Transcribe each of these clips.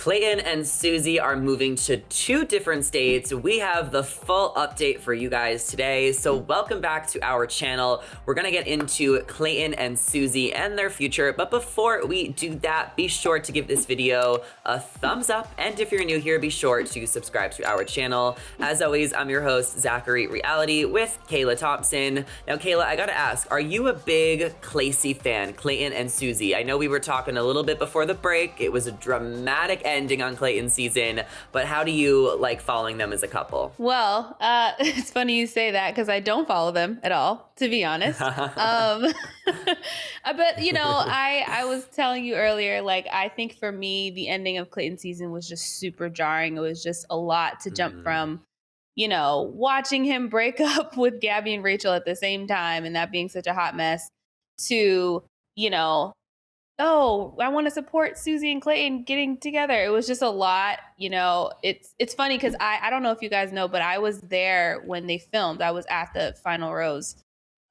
Clayton and Susie are moving to 2 different states. We have the full update for you guys today. So welcome back to our channel. We're gonna get into Clayton and Susie and their future. But before we do that, be sure to give this video a thumbs up. And if you're new here, be sure to subscribe to our channel. As always, I'm your host, Zachary Reality with Kayla Thompson. Now, Kayla, I gotta ask, are you a big Claycy fan, Clayton and Susie? I know we were talking a little bit before the break. It was a dramatic ending on Clayton's season, but how do you like following them as a couple? Well, it's funny you say that because I don't follow them at all, to be honest. But I was telling you earlier, like, I think for me, the ending of Clayton's season was just super jarring. It was just a lot to jump from, watching him break up with Gabby and Rachel at the same time and that being such a hot mess to, oh, I want to support Susie and Clayton getting together. It was just a lot, It's funny because I don't know if you guys know, but I was there when they filmed. I was at the final rose.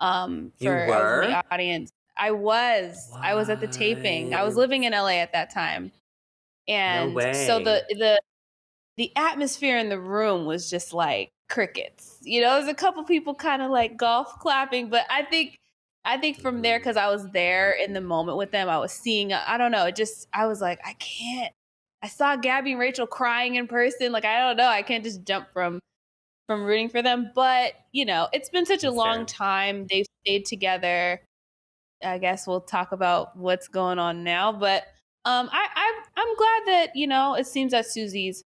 I was in the audience. I was at the taping. I was living in LA at that time. And No way. So the atmosphere in the room was just like crickets. There's a couple people kind of like golf clapping, but I think from there, because I was there in the moment with them, I was seeing, I don't know, I was like, I saw Gabby and Rachel crying in person. Like, I don't know, I can't just jump from rooting for them. But, it's been such a long time. They've stayed together. I guess we'll talk about what's going on now. But I'm glad that, it seems that Susie's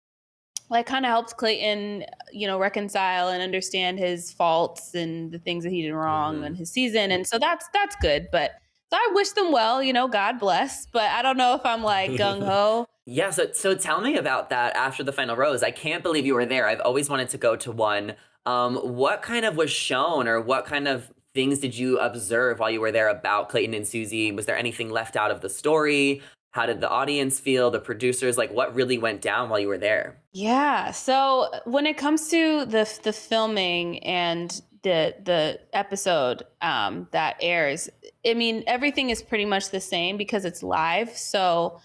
like kind of helps Clayton, reconcile and understand his faults and the things that he did wrong in his season. And so that's good. But so I wish them well, God bless. But I don't know if I'm like gung ho. Yeah, so tell me about that after the final rose. I can't believe you were there. I've always wanted to go to one. What kind of was shown, or what kind of things did you observe while you were there about Clayton and Susie? Was there anything left out of the story? How did the audience feel, the producers? Like, what really went down while you were there? Yeah. So when it comes to the filming and the episode that airs, I mean, everything is pretty much the same because it's live. So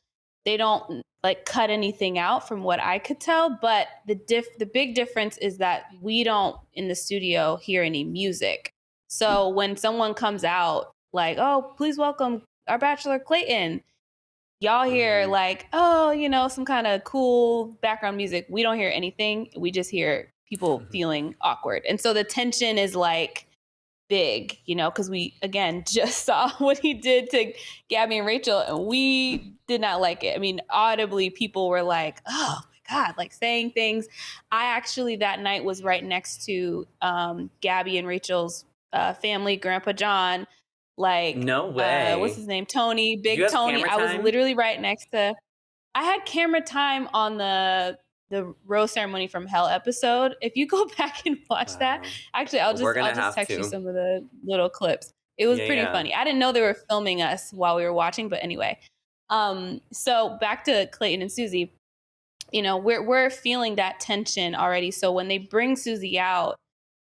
they don't like cut anything out from what I could tell. But the big difference is that we don't in the studio hear any music. So when someone comes out like, oh, please welcome our Bachelor Clayton, y'all hear like, oh, some kind of cool background music. We don't hear anything. We just hear people feeling awkward. And so the tension is like big, because we, again, just saw what he did to Gabby and Rachel and we did not like it. I mean, audibly, people were like, oh my God, like saying things. I actually that night was right next to Gabby and Rachel's family, Grandpa John. Like, no way. What's his name? Tony, Big Tony. I was literally right next to. I had camera time on the rose ceremony from Hell episode. If you go back and watch that, actually, I'll just text you some of the little clips. It was pretty funny. I didn't know they were filming us while we were watching, but anyway. So back to Clayton and Susie. We're feeling that tension already. So when they bring Susie out,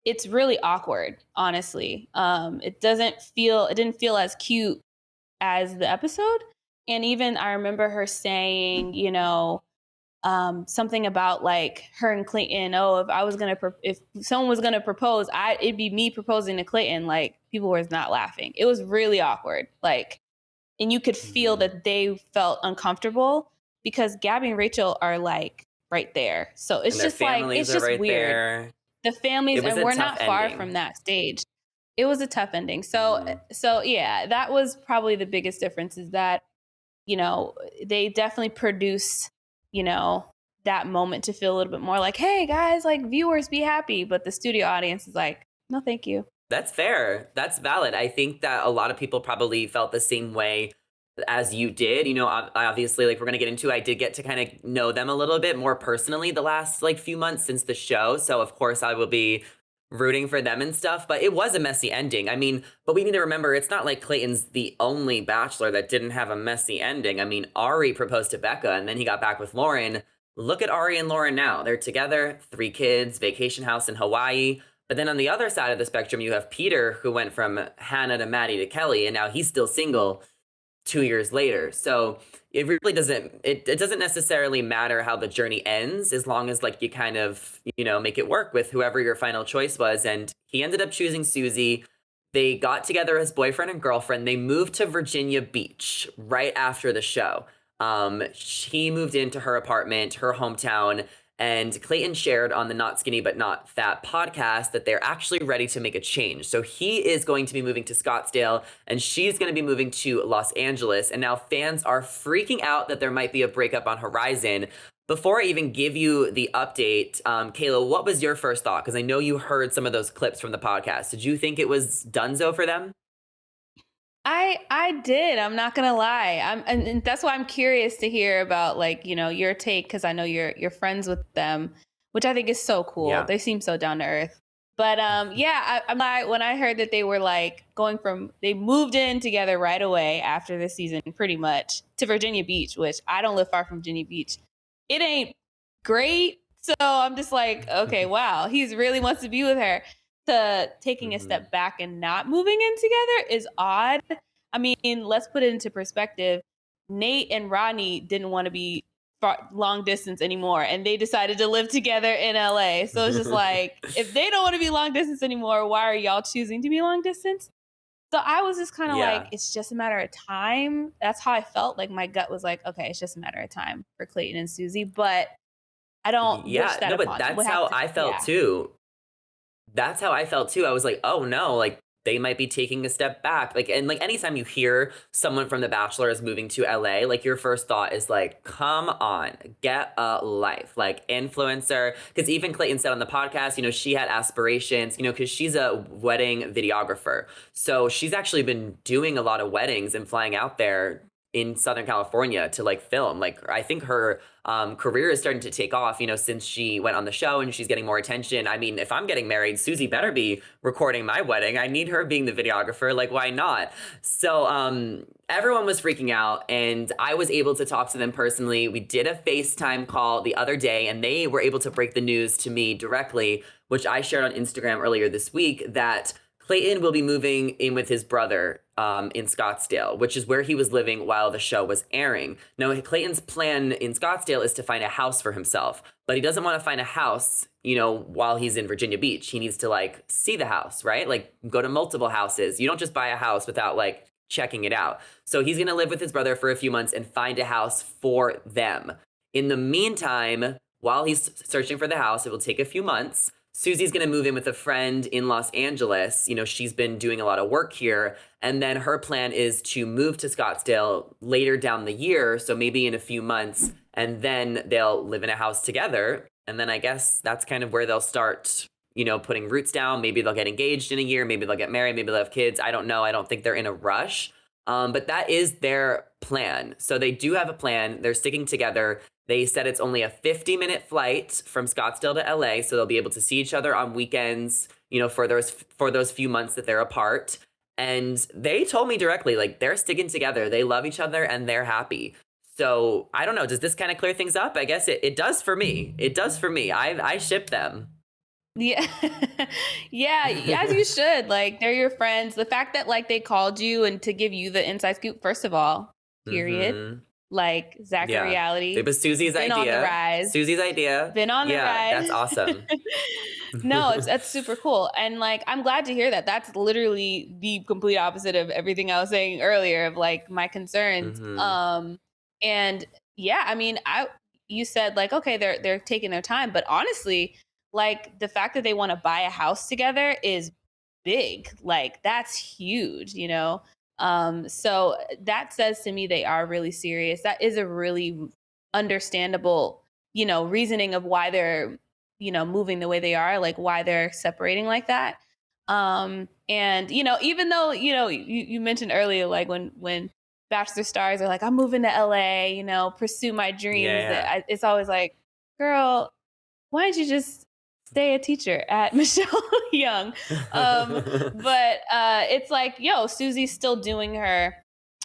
it's really awkward, honestly. It didn't feel as cute as the episode. And even I remember her saying, something about like her and Clayton. Oh, if someone was gonna propose, it'd be me proposing to Clayton. Like, people were not laughing. It was really awkward. Like, and you could feel that they felt uncomfortable because Gabby and Rachel are like right there. So it's just like, it's just right weird. There. The families, and we're not far from that stage. It was a tough ending. So yeah, that was probably the biggest difference is that, they definitely produce, that moment to feel a little bit more like, hey guys, like viewers, be happy. But the studio audience is like, no, thank you. That's fair. That's valid. I think that a lot of people probably felt the same way as you did. Obviously, like we're going to get into, I did get to kind of know them a little bit more personally the last like few months since the show. So of course I will be rooting for them and stuff, but it was a messy ending. I mean, but we need to remember, it's not like Clayton's the only Bachelor that didn't have a messy ending. I mean, Ari proposed to Becca and then he got back with Lauren. Look at Ari and Lauren now. They're together, 3 kids, vacation house in Hawaii. But then on the other side of the spectrum, you have Peter, who went from Hannah to Maddie to Kelly, and now he's still single. 2 years later. So it really doesn't it doesn't necessarily matter how the journey ends, as long as like you kind of, make it work with whoever your final choice was. And he ended up choosing Susie. They got together as boyfriend and girlfriend. They moved to Virginia Beach right after the show. He moved into her apartment, her hometown, and Clayton shared on the Not Skinny But Not Fat podcast that they're actually ready to make a change. So he is going to be moving to Scottsdale and she's going to be moving to Los Angeles. And now fans are freaking out that there might be a breakup on horizon. Before I even give you the update, Kayla, what was your first thought? Because I know you heard some of those clips from the podcast. Did you think it was donezo for them? I did. I'm not gonna lie. And that's why I'm curious to hear about like, your take, because I know you're friends with them, which I think is so cool. Yeah. They seem so down to earth. But yeah, I'm like, when I heard that they were like they moved in together right away after the season, pretty much, to Virginia Beach, which I don't live far from Virginia Beach. It ain't great. So I'm just like, okay, wow, he's really wants to be with her. To taking a step back and not moving in together is odd. I mean, let's put it into perspective. Nate and Rodney didn't want to be long distance anymore, and they decided to live together in LA. So it's just like, if they don't want to be long distance anymore, why are y'all choosing to be long distance? So I was just kind of like, it's just a matter of time. That's how I felt. Like my gut was like, okay, it's just a matter of time for Clayton and Susie. But I don't wish that no, but upon them. that's how I felt too. That's how I felt too. I was like, oh no, like they might be taking a step back. Like, and like anytime you hear someone from The Bachelor is moving to LA, like your first thought is like, come on, get a life. Like influencer. Because even Clayton said on the podcast, she had aspirations, because she's a wedding videographer. So she's actually been doing a lot of weddings and flying out there in Southern California to like film. Like I think her career is starting to take off, since she went on the show and she's getting more attention. I mean, if I'm getting married, Susie better be recording my wedding. I need her being the videographer. Like, why not? So everyone was freaking out and I was able to talk to them personally. We did a FaceTime call the other day and they were able to break the news to me directly, which I shared on Instagram earlier this week, that Clayton will be moving in with his brother in Scottsdale, which is where he was living while the show was airing. Now, Clayton's plan in Scottsdale is to find a house for himself, but he doesn't want to find a house, while he's in Virginia Beach. He needs to like see the house, right? Like go to multiple houses. You don't just buy a house without like checking it out. So he's going to live with his brother for a few months and find a house for them. In the meantime, while he's searching for the house, it will take a few months. Susie's going to move in with a friend in Los Angeles. She's been doing a lot of work here. And then her plan is to move to Scottsdale later down the year. So maybe in a few months. And then they'll live in a house together. And then I guess that's kind of where they'll start, putting roots down. Maybe they'll get engaged in a year. Maybe they'll get married. Maybe they'll have kids. I don't know. I don't think they're in a rush. But that is their plan. So they do have a plan. They're sticking together. They said it's only a 50-minute flight from Scottsdale to LA, so they'll be able to see each other on weekends, for those few months that they're apart. And they told me directly, like, they're sticking together. They love each other and they're happy. So I don't know. Does this kind of clear things up? I guess it does for me. It does for me. I ship them. Yeah. Yeah, as you should. Like, they're your friends. The fact that like they called you and to give you the inside scoop, first of all, period. Mm-hmm. Like Zach in reality. It was Susie's been idea. On the rise. Susie's idea. Been on the rise. That's awesome. No, that's super cool. And like, I'm glad to hear that. That's literally the complete opposite of everything I was saying earlier of like my concerns. Mm-hmm. And yeah, I mean, you said like, okay, they're taking their time, but honestly, like the fact that they want to buy a house together is big. Like that's huge, So that says to me they are really serious. That is a really understandable, reasoning of why they're, moving the way they are, like why they're separating like that. And even though, you mentioned earlier, like when Bachelor stars are like, I'm moving to LA, pursue my dreams. Yeah. It's always like, girl, why don't you just stay a teacher at Michelle Young? But it's like, Susie's still doing her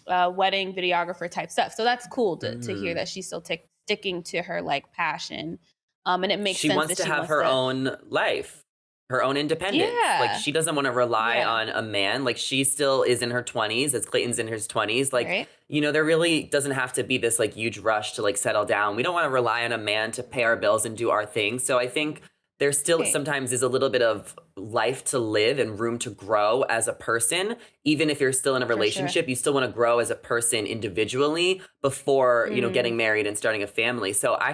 wedding videographer type stuff. So that's cool to hear that she's still sticking to her like passion. And it makes sense that she wants to have her own life. her own independence. Like, Yeah. she doesn't want to rely Yeah. on a man. Like, she still is in her 20s as Clayton's in his 20s. Like, Right. there really doesn't have to be this like huge rush to like settle down. We don't want to rely on a man to pay our bills and do our thing. So I think there still Right. sometimes is a little bit of life to live and room to grow as a person. Even if you're still in a For sure. relationship, you still want to grow as a person individually before, Mm. getting married and starting a family. So I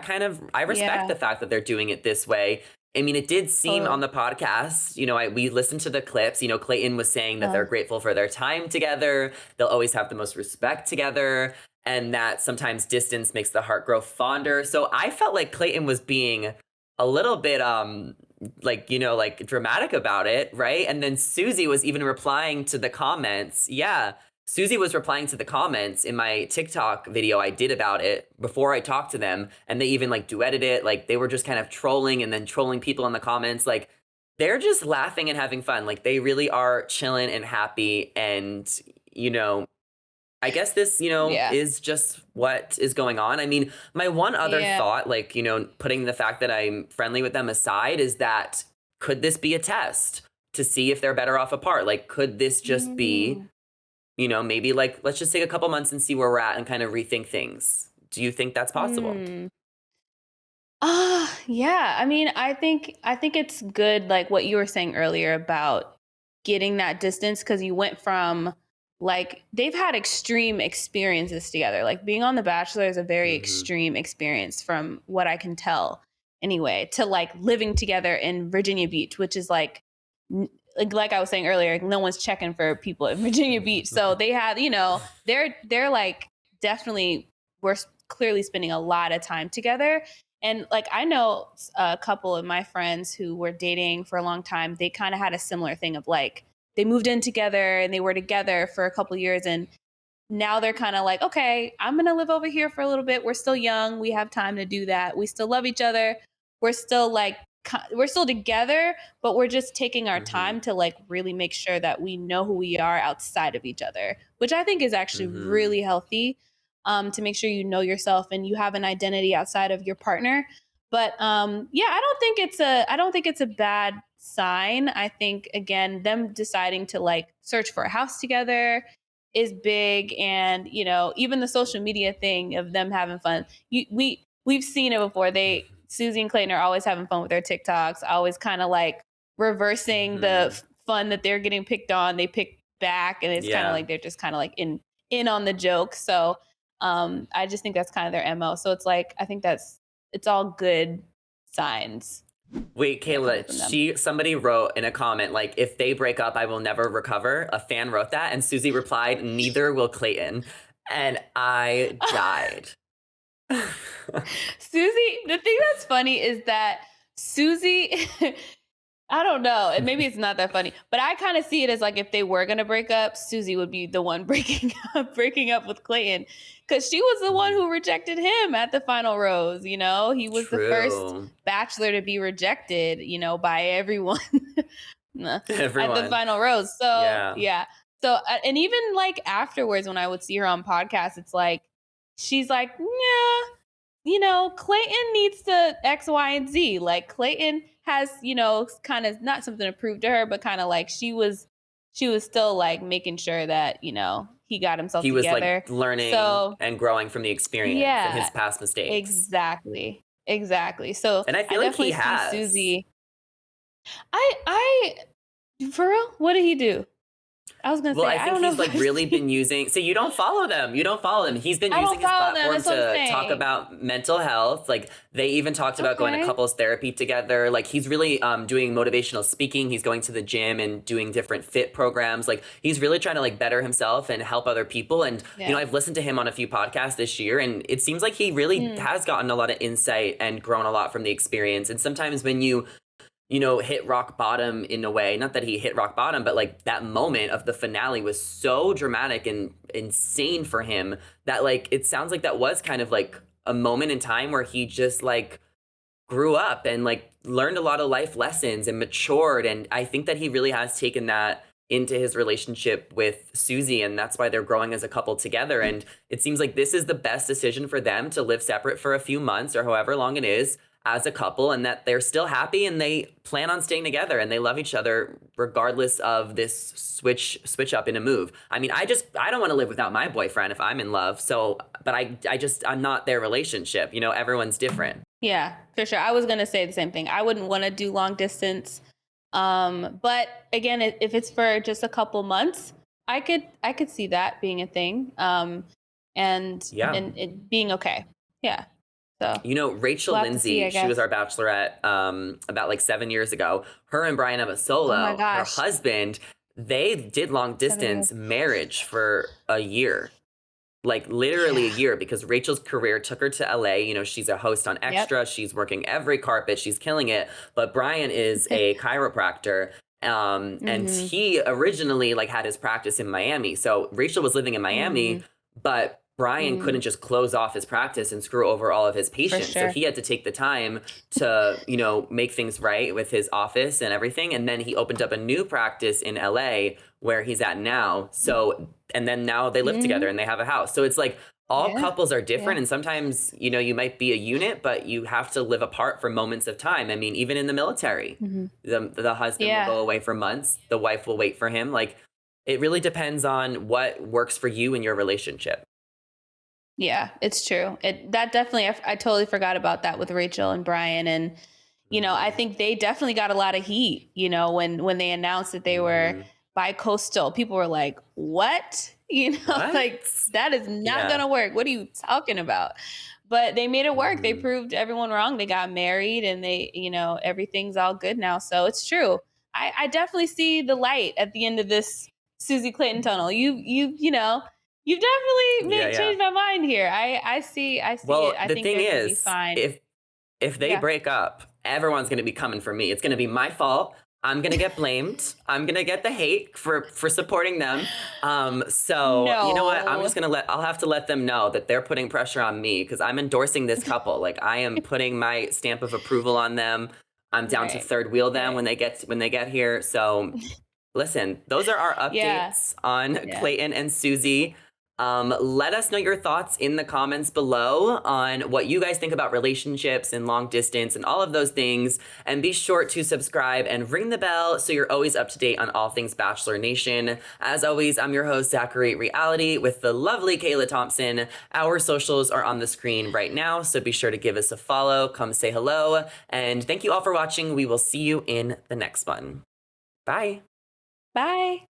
respect Yeah. the fact that they're doing it this way. I mean, it did seem on Totally. the podcast, we listened to the clips. Clayton was saying that Uh, they're grateful for their time together. They'll always have the most respect together, and that sometimes distance makes the heart grow fonder. So I felt like Clayton was being a little bit, like dramatic about it, right? And then Susie was even replying to the comments. Yeah. Susie was replying to the comments in my TikTok video I did about it before I talked to them, and they even like duetted it. Like, they were just kind of trolling and then trolling people in the comments. Like, they're just laughing and having fun. Like, they really are chilling and happy. And, you know, I guess this, yeah. is just what is going on. I mean, my one other Yeah. thought, like, putting the fact that I'm friendly with them aside, is that could this be a test to see if they're better off apart? Like, could this just be, Mm. maybe like, let's just take a couple months and see where we're at and kind of rethink things? Do you think that's possible? Mm. Yeah. I mean, I think it's good, like what you were saying earlier about getting that distance, because you went from, like, they've had extreme experiences together. Like, being on The Bachelor is a very Hmm. extreme experience from what I can tell anyway, to like living together in Virginia Beach, which is like like I was saying earlier, no one's checking for people in Virginia Beach. So they have, they're like definitely, we're clearly spending a lot of time together. And like, I know a couple of my friends who were dating for a long time. They kind of had a similar thing of like, they moved in together and they were together for a couple years, and now they're kind of like, okay, I'm going to live over here for a little bit. We're still young. We have time to do that. We still love each other. We're still like, we're still together, but we're just taking our Hmm. time to like really make sure that we know who we are outside of each other, which I think is actually Hmm. really healthy, to make sure you know yourself and you have an identity outside of your partner. But yeah, I don't think it's a bad sign. I think, again, them deciding to like search for a house together is big. And even the social media thing of them having fun, we've seen it before. Susie and Clayton are always having fun with their TikToks, always kind of like reversing the Hmm. fun that they're getting picked on, they pick back, and it's kind of Yeah. like they're just kind of like in on the joke. So I just think that's kind of their MO. So it's like, I think it's all good signs Wait, that are coming Kayla, from them. somebody wrote in a comment, like, if they break up, I will never recover. A fan wrote that, and Susie replied, neither will Clayton. And I died. Susie, the thing that's funny is that Susie, I don't know, and maybe it's not that funny, but I kind of see it as like, if they were gonna break up, Susie would be the one breaking up with Clayton, because she was the one who rejected him at the final rose. He was the first True. bachelor to be rejected, by everyone at the Everyone. final rose. So Yeah. yeah, so and even like afterwards, when I would see her on podcasts, it's like she's like, yeah, Clayton needs to X, Y, and Z. Like, Clayton has, kind of not something to prove to her, but kind of like she was still like making sure that, he got himself He was like together. learning So and growing from the experience and his yeah, past mistakes. exactly. Exactly. So And I I feel like he definitely see has. Susie. For real? What did he do? I was gonna Well, say, I I think don't know he's if like I've really seen. been using. So you don't follow them. You don't follow him. He's been I using don't his follow them. platform That's what I'm to talk saying. about mental health. Like, they even talked about going to Okay. couples therapy together. Like, he's really doing motivational speaking. He's going to the gym and doing different fit programs. Like, he's really trying to like better himself and help other people. And Yeah. I've listened to him on a few podcasts this year, and it seems like he really Mm, has gotten a lot of insight and grown a lot from the experience. And sometimes when you hit rock bottom in a way. Not that he hit rock bottom, but like that moment of the finale was so dramatic and insane for him that like it sounds like that was kind of like a moment in time where he just like grew up and like learned a lot of life lessons and matured. And I think that he really has taken that into his relationship with Susie, and that's why they're growing as a couple together. And it seems like this is the best decision for them to live separate for a few months or however long it is. as a couple and that they're still happy and they plan on staying together and they love each other regardless of this switch up in a move. I mean, I don't want to live without my boyfriend if I'm in love. So, but I'm not their relationship. You know, everyone's different. Yeah, for sure. I was gonna say the same thing. I wouldn't want to do long distance. But again, if it's for just a couple months, I could see that being a thing. Yeah. And it being okay. Yeah. So You know, Rachel we'll have to see, Lindsay, I she was guess. our bachelorette about like 7 years ago. Her and Brian Oh my Abasolo, her gosh, husband, they did long 7 years. distance marriage for a year. Like literally a Yeah. year because Rachel's career took her to LA. You know, she's a host on Yep. Extra. She's working every carpet. She's killing it. But Brian is a chiropractor. And Mhm. he originally like had his practice in Miami. So Rachel was living in Miami, Mhm. but Brian couldn't Mhm. just close off his practice and screw over all of his For patients. So sure. he had to take the time to, you know, make things right with his office and everything. And then he opened up a new practice in LA where he's at now. So, and then now they live together Mhm. and they have a house. So it's like all Yeah. couples are Yeah. different. And sometimes, you know, you might be a unit, but you have to live apart for moments of time. I mean, even in the military, Mhm. the husband will Yeah. go away for months, the wife will wait for him. Like it really depends on what works for you in your relationship. Yeah, it's true. That definitely, I totally forgot about that with Rachel and Brian. And, I Hmm. think they definitely got a lot of heat, when they announced that they were Hmm. bi-coastal. People were like, what? What? Like that is not going Yeah. to work. What are you talking about? But they made it work. They Hmm. proved everyone wrong. They got married and everything's all good now. So it's true. I definitely see the light at the end of this Susie Clayton tunnel. You've definitely Yeah, yeah. changed my mind here. I see it. Well, I the think thing they're going to be is, fine. if they Yeah. break up, everyone's going to be coming for me. It's going to be my fault. I'm going to get blamed. I'm going to get the hate for supporting them. So, you know what? I'm No. just going to I'll have to let them know that they're putting pressure on me cuz I'm endorsing this couple. Like I am putting my stamp of approval on them. I'm down to Right. third wheel them Right. when they get here. So, listen, those are our Yeah. updates on Yeah. Clayton and Susie. Let us know your thoughts in the comments below on what you guys think about relationships and long distance and all of those things. And be sure to subscribe and ring the bell so you're always up to date on all things Bachelor Nation. As always, I'm your host, Zachary Reality, with the lovely Kayla Thompson. Our socials are on the screen right now, so be sure to give us a follow, come say hello. And thank you all for watching. We will see you in the next one. Bye. Bye.